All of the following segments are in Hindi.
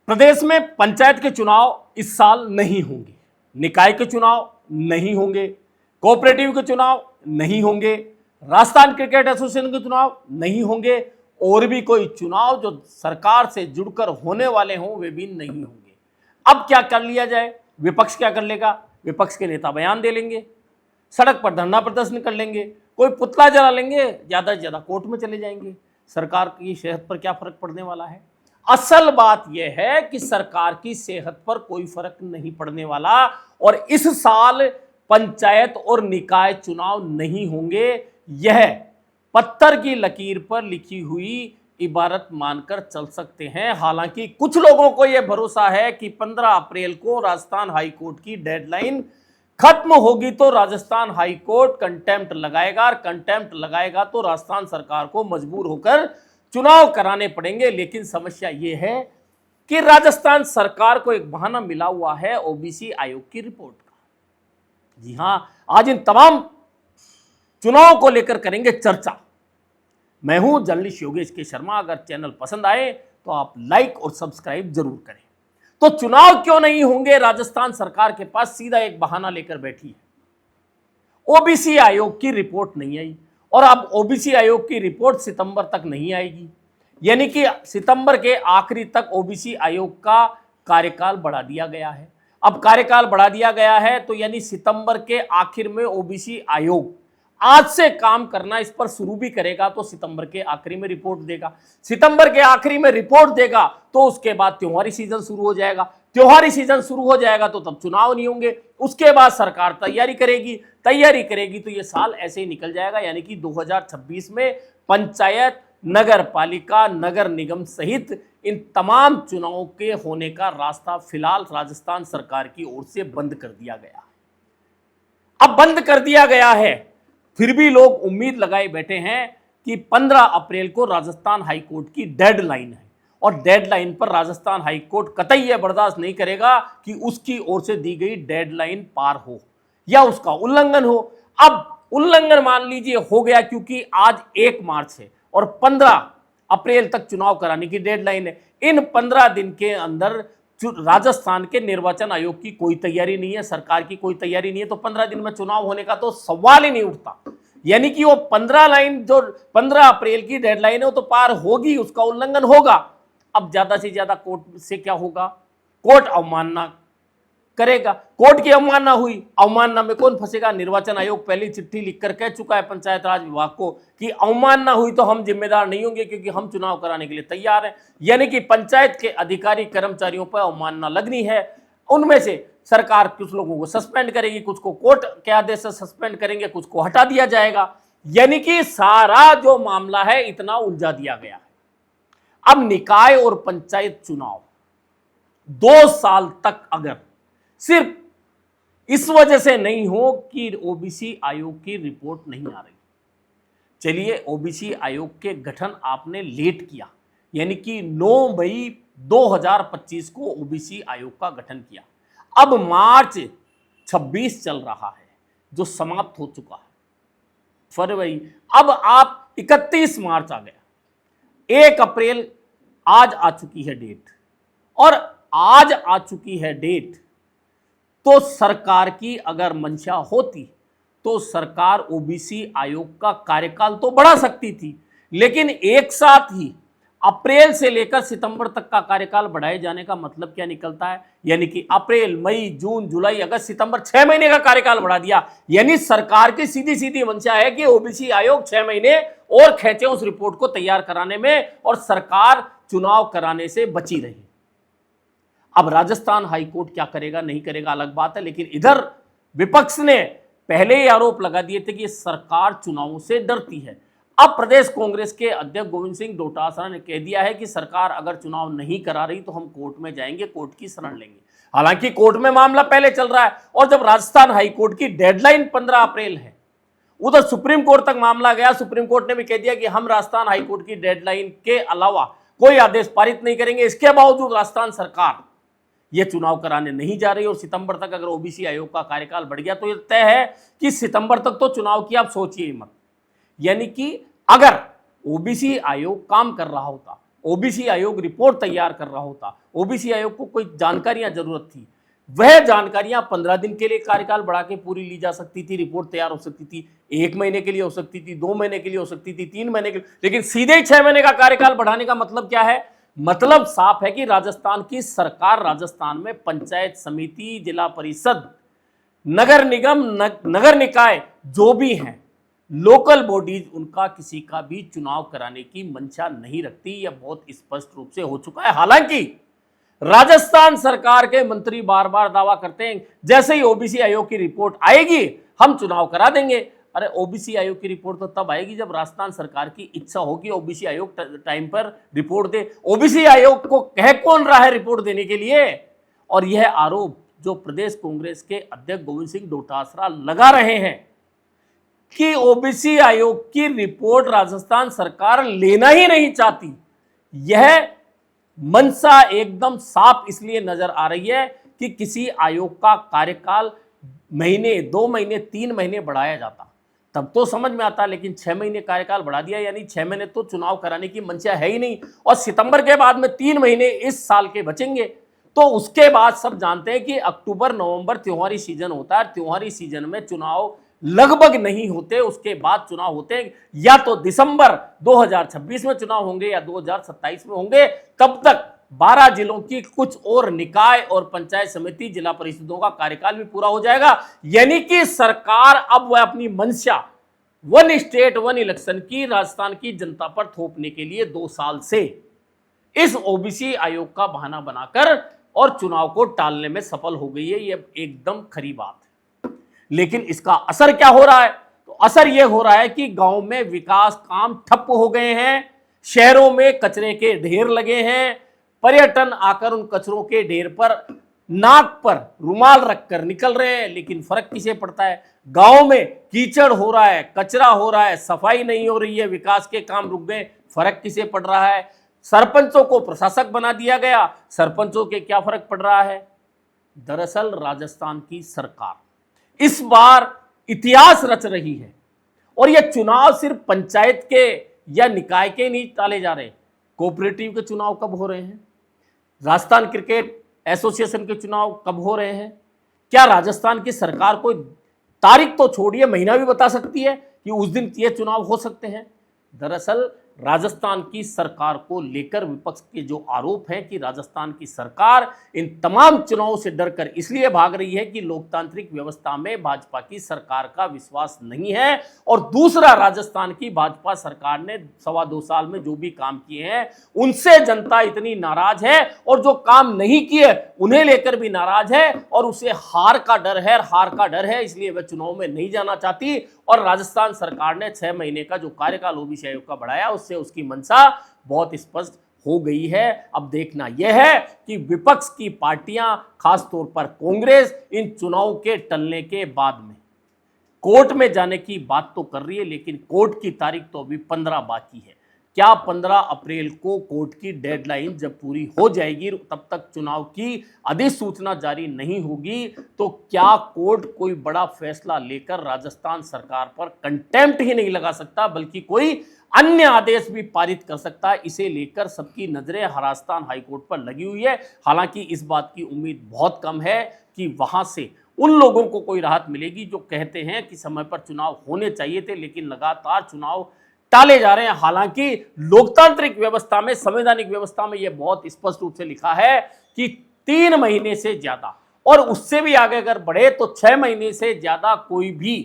प्रदेश में पंचायत के चुनाव इस साल नहीं होंगे, निकाय के चुनाव नहीं होंगे, कोऑपरेटिव के चुनाव नहीं होंगे, राजस्थान क्रिकेट एसोसिएशन के चुनाव नहीं होंगे और भी कोई चुनाव जो सरकार से जुड़कर होने वाले हों वे भी नहीं होंगे। अब क्या कर लिया जाए? विपक्ष क्या कर लेगा? विपक्ष के नेता बयान दे लेंगे, सड़क पर धरना प्रदर्शन कर लेंगे, कोई पुतला जला लेंगे, ज्यादा से ज्यादा कोर्ट में चले जाएंगे। सरकार की सेहत पर क्या फर्क पड़ने वाला है? असल बात यह है कि सरकार की सेहत पर कोई फर्क नहीं पड़ने वाला और इस साल पंचायत और निकाय चुनाव नहीं होंगे। यह पत्थर की लकीर पर लिखी हुई इबारत मानकर चल सकते हैं। हालांकि कुछ लोगों को यह भरोसा है कि 15 अप्रैल को राजस्थान हाई कोर्ट की डेडलाइन खत्म होगी तो राजस्थान हाई कोर्ट कंटेम्प्ट लगाएगा और कंटेम्प्ट लगाएगा तो राजस्थान सरकार को मजबूर होकर चुनाव कराने पड़ेंगे। लेकिन समस्या यह है कि राजस्थान सरकार को एक बहाना मिला हुआ है ओबीसी आयोग की रिपोर्ट का। जी हां, आज इन तमाम चुनाव को लेकर करेंगे चर्चा। मैं हूं जर्नलिस्ट योगेश के शर्मा। अगर चैनल पसंद आए तो आप लाइक और सब्सक्राइब जरूर करें। तो चुनाव क्यों नहीं होंगे? राजस्थान सरकार के पास सीधा एक बहाना लेकर बैठी है। ओबीसी आयोग की रिपोर्ट नहीं आई और अब ओबीसी आयोग की रिपोर्ट सितंबर तक नहीं आएगी, यानी कि सितंबर के आखिरी तक ओबीसी आयोग का कार्यकाल बढ़ा दिया गया है। अब कार्यकाल बढ़ा दिया गया है तो यानी सितंबर के आखिर में ओबीसी आयोग आज से काम करना इस पर शुरू भी करेगा तो सितंबर के आखिरी में रिपोर्ट देगा। सितंबर के आखिरी में रिपोर्ट देगा तो उसके बाद त्योहारी सीजन शुरू हो जाएगा। त्योहारी सीजन शुरू हो जाएगा तो तब चुनाव नहीं होंगे। उसके बाद सरकार तैयारी करेगी तो ये साल ऐसे ही निकल जाएगा। यानी कि 2026 में पंचायत, नगर पालिका, नगर निगम सहित इन तमाम चुनावों के होने का रास्ता फिलहाल राजस्थान सरकार की ओर से बंद कर दिया गया है। अब बंद कर दिया गया है, फिर भी लोग उम्मीद लगाए बैठे हैं कि 15 अप्रैल को राजस्थान हाई कोर्ट की डेडलाइन है और डेडलाइन पर राजस्थान हाई कोर्ट कतई यह बर्दाश्त नहीं करेगा कि उसकी ओर से दी गई डेडलाइन पार हो या उसका उल्लंघन हो। अब उल्लंघन मान लीजिए हो गया क्योंकि आज 1 मार्च है और 15 अप्रैल तक चुनाव कराने की डेडलाइन है। इन 15 दिन के अंदर राजस्थान के निर्वाचन आयोग की कोई तैयारी नहीं है, सरकार की कोई तैयारी नहीं है, तो 15 दिन में चुनाव होने का तो सवाल ही नहीं उठता। यानी कि वो 15 अप्रैल की डेडलाइन है वो तो पार होगी, उसका उल्लंघन होगा। अब ज्यादा से ज्यादा कोर्ट से क्या होगा? कोर्ट अवमानना करेगा। कोर्ट की अवमानना हुई, अवमानना में कौन फंसेगा? निर्वाचन आयोग पहली चिट्ठी लिखकर कह चुका है पंचायत राज विभाग को कि अवमानना हुई तो हम जिम्मेदार नहीं होंगे क्योंकि हम चुनाव कराने के लिए तैयार हैं। यानी कि पंचायत के अधिकारी कर्मचारियों पर अवमानना लगनी है। उनमें से सरकार कुछ लोगों को सस्पेंड करेगी, कुछ को कोर्ट के आदेश से सस्पेंड करेंगे, कुछ को हटा दिया जाएगा। यानी कि सारा जो मामला है इतना उलझा दिया गया है। अब निकाय और पंचायत चुनाव 2 साल तक अगर सिर्फ इस वजह से नहीं हो कि ओबीसी आयोग की रिपोर्ट नहीं आ रही। चलिए, ओबीसी आयोग के गठन आपने लेट किया, यानी कि 9 मई 2025 को ओबीसी आयोग का गठन किया। अब मार्च 26 चल रहा है जो समाप्त हो चुका है, फरवरी। अब आप 31 मार्च आ गया, 1 अप्रैल आज आ चुकी है डेट, और आज आ चुकी है डेट तो सरकार की अगर मंशा होती तो सरकार ओबीसी आयोग का कार्यकाल तो बढ़ा सकती थी, लेकिन एक साथ ही अप्रैल से लेकर सितंबर तक का कार्यकाल बढ़ाए जाने का मतलब क्या निकलता है? यानी कि अप्रैल, मई, जून, जुलाई, अगस्त, सितंबर 6 महीने का कार्यकाल बढ़ा दिया। यानी सरकार की सीधी सीधी मंशा है कि ओबीसी आयोग 6 महीने और खींचे उस रिपोर्ट को तैयार कराने में और सरकार चुनाव कराने से बची रही। अब राजस्थान हाईकोर्ट क्या करेगा नहीं करेगा अलग बात है, लेकिन इधर विपक्ष ने पहले ही आरोप लगा दिए थे कि सरकार चुनावों से डरती है। अब प्रदेश कांग्रेस के अध्यक्ष गोविंद सिंह डोटासरा ने कह दिया है कि सरकार अगर चुनाव नहीं करा रही तो हम कोर्ट में जाएंगे, कोर्ट की शरण लेंगे। हालांकि कोर्ट में मामला पहले चल रहा है और जब राजस्थान हाईकोर्ट की डेडलाइन 15 अप्रैल है, उधर सुप्रीम कोर्ट तक मामला गया। सुप्रीम कोर्ट ने भी कह दिया कि हम राजस्थान हाईकोर्ट की डेडलाइन के अलावा कोई आदेश पारित नहीं करेंगे। इसके बावजूद राजस्थान सरकार ये चुनाव कराने नहीं जा रही और सितंबर तक अगर ओबीसी आयोग का कार्यकाल बढ़ गया तो यह तय है कि सितंबर तक तो चुनाव की आप सोचिए मत। यानी कि अगर ओबीसी आयोग काम कर रहा होता ओबीसी आयोग रिपोर्ट तैयार कर रहा होता, ओबीसी आयोग को कोई जानकारियां जरूरत थी, वह जानकारियां 15 दिन के लिए कार्यकाल बढ़ा के पूरी ली जा सकती थी, रिपोर्ट तैयार हो सकती थी, 1 महीने के लिए हो सकती थी, 2 महीने के लिए हो सकती थी, 3 महीने के लिए, लेकिन सीधे ही 6 महीने का कार्यकाल बढ़ाने का मतलब क्या है? मतलब साफ है कि राजस्थान की सरकार, राजस्थान में पंचायत समिति, जिला परिषद, नगर निगम, नगर निकाय जो भी हैं, लोकल बॉडीज, उनका किसी का भी चुनाव कराने की मंशा नहीं रखती। यह बहुत स्पष्ट रूप से हो चुका है। हालांकि राजस्थान सरकार के मंत्री बार बार दावा करते हैं जैसे ही ओबीसी आयोग की रिपोर्ट आएगी हम चुनाव करा देंगे। अरे ओबीसी आयोग की रिपोर्ट तो तब आएगी जब राजस्थान सरकार की इच्छा हो कि ओबीसी आयोग टाइम पर रिपोर्ट दे। ओबीसी आयोग को कह कौन रहा है रिपोर्ट देने के लिए? और यह आरोप जो प्रदेश कांग्रेस के अध्यक्ष गोविंद सिंह डोटासरा लगा रहे हैं कि ओबीसी आयोग की रिपोर्ट राजस्थान सरकार लेना ही नहीं चाहती, यह मंशा एकदम साफ इसलिए नजर आ रही है कि किसी आयोग का कार्यकाल महीने, 2 महीने, 3 महीने बढ़ाया जाता तब तो समझ में आता, लेकिन 6 महीने कार्यकाल बढ़ा दिया, यानी 6 महीने तो चुनाव कराने की मंशा है ही नहीं। और सितंबर के बाद में 3 महीने इस साल के बचेंगे, तो उसके बाद सब जानते हैं कि अक्टूबर नवंबर त्योहारी सीजन होता है। त्योहारी सीजन में चुनाव लगभग नहीं होते, उसके बाद चुनाव होते हैं, या तो दिसंबर 2026 में चुनाव होंगे या 2027 में होंगे। तब तक 12 जिलों की कुछ और निकाय और पंचायत समिति, जिला परिषदों का कार्यकाल भी पूरा हो जाएगा। यानी कि सरकार अब वह अपनी मंशा वन स्टेट वन इलेक्शन की राजस्थान की जनता पर थोपने के लिए 2 साल से इस ओबीसी आयोग का बहाना बनाकर और चुनाव को टालने में सफल हो गई है। यह एकदम खरी बात है। लेकिन इसका असर क्या हो रहा है? तो असर यह हो रहा है कि गांव में विकास काम ठप्प हो गए हैं, शहरों में कचरे के ढेर लगे हैं, पर्यटन आकर उन कचरों के ढेर पर नाक पर रुमाल रखकर निकल रहे हैं, लेकिन फर्क किसे पड़ता है? गांव में कीचड़ हो रहा है, कचरा हो रहा है, सफाई नहीं हो रही है, विकास के काम रुक गए, फर्क किसे पड़ रहा है? सरपंचों को प्रशासक बना दिया गया, सरपंचों के क्या फर्क पड़ रहा है? दरअसल राजस्थान की सरकार इस बार इतिहास रच रही है, और यह चुनाव सिर्फ पंचायत के या निकाय के नहीं टाले जा रहे, कोऑपरेटिव के चुनाव कब हो रहे हैं, राजस्थान क्रिकेट एसोसिएशन के चुनाव कब हो रहे हैं? क्या राजस्थान की सरकार कोई तारीख तो छोड़िए, महीना भी बता सकती है कि उस दिन ये चुनाव हो सकते हैं? दरअसल राजस्थान की सरकार को लेकर विपक्ष के जो आरोप है कि राजस्थान की सरकार इन तमाम चुनावों से डरकर इसलिए भाग रही है कि लोकतांत्रिक व्यवस्था में भाजपा की सरकार का विश्वास नहीं है, और दूसरा राजस्थान की भाजपा सरकार ने 2.25 साल में जो भी काम किए हैं उनसे जनता इतनी नाराज है, और जो काम नहीं किए उन्हें लेकर भी नाराज है, और उसे हार का डर है, इसलिए वह चुनाव में नहीं जाना चाहती। और राजस्थान सरकार ने 6 महीने का जो कार्यकाल ओबीसी आयोग का बढ़ाया, उससे उसकी मंशा बहुत स्पष्ट हो गई है। अब देखना यह है कि विपक्ष की पार्टियां, खासतौर पर कांग्रेस, इन चुनाव के टलने के बाद में कोर्ट में जाने की बात तो कर रही है, लेकिन कोर्ट की तारीख तो अभी 15 बाकी है। क्या 15 अप्रैल को कोर्ट की डेडलाइन जब पूरी हो जाएगी, तब तक चुनाव की अधिसूचना जारी नहीं होगी, तो क्या कोर्ट कोई बड़ा फैसला लेकर राजस्थान सरकार पर कंटेम्प्ट ही नहीं लगा सकता, बल्कि कोई अन्य आदेश भी पारित कर सकता है? इसे लेकर सबकी नजरें राजस्थान हाईकोर्ट पर लगी हुई है। हालांकि इस बात की उम्मीद बहुत कम है कि वहां से उन लोगों को कोई राहत मिलेगी जो कहते हैं कि समय पर चुनाव होने चाहिए थे, लेकिन लगातार चुनाव टाले जा रहे हैं। हालांकि लोकतांत्रिक व्यवस्था में, संवैधानिक व्यवस्था में यह बहुत स्पष्ट रूप से लिखा है कि 3 महीने से ज्यादा, और उससे भी आगे अगर बढ़े तो 6 महीने से ज्यादा कोई भी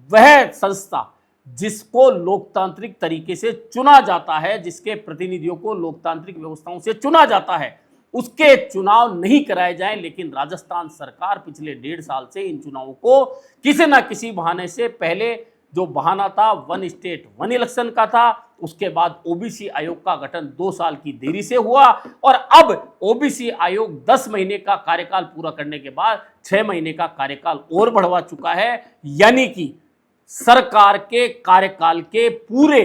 वह संस्था जिसको लोकतांत्रिक तरीके से चुना जाता है, जिसके प्रतिनिधियों को लोकतांत्रिक व्यवस्थाओं से चुना जाता है, उसके चुनाव नहीं कराए जाएं। लेकिन राजस्थान सरकार पिछले 1.5 साल से इन चुनावों को किसी ना किसी बहाने से, पहले जो बहाना था वन स्टेट वन इलेक्शन का था, उसके बाद ओबीसी आयोग का गठन 2 साल की देरी से हुआ, और अब ओबीसी आयोग 10 महीने का कार्यकाल पूरा करने के बाद 6 महीने का कार्यकाल और बढ़वा चुका है। यानी कि सरकार के कार्यकाल के पूरे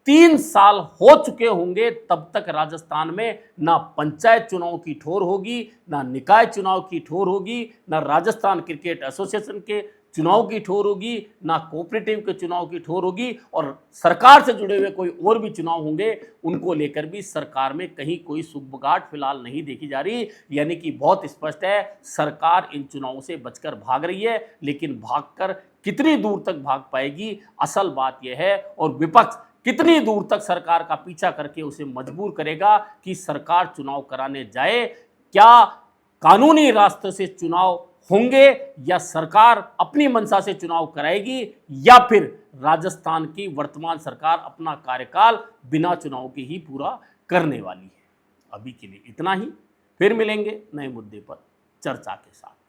3 साल हो चुके होंगे, तब तक राजस्थान में ना पंचायत चुनाव की ठोर होगी, ना निकाय चुनाव की ठोर होगी, ना राजस्थान क्रिकेट एसोसिएशन के चुनाव की ठोर होगी, ना कोऑपरेटिव के चुनाव की ठोर होगी, और सरकार से जुड़े हुए कोई और भी चुनाव होंगे उनको लेकर भी सरकार में कहीं कोई सुगबुगाहट फिलहाल नहीं देखी जा रही। यानी कि बहुत स्पष्ट है, सरकार इन चुनावों से बचकर भाग रही है, लेकिन भागकर कितनी दूर तक भाग पाएगी, असल बात यह है, और विपक्ष कितनी दूर तक सरकार का पीछा करके उसे मजबूर करेगा कि सरकार चुनाव कराने जाए। क्या कानूनी रास्ते से चुनाव होंगे, या सरकार अपनी मंशा से चुनाव कराएगी, या फिर राजस्थान की वर्तमान सरकार अपना कार्यकाल बिना चुनाव के ही पूरा करने वाली है। अभी के लिए इतना ही, फिर मिलेंगे नए मुद्दे पर चर्चा के साथ।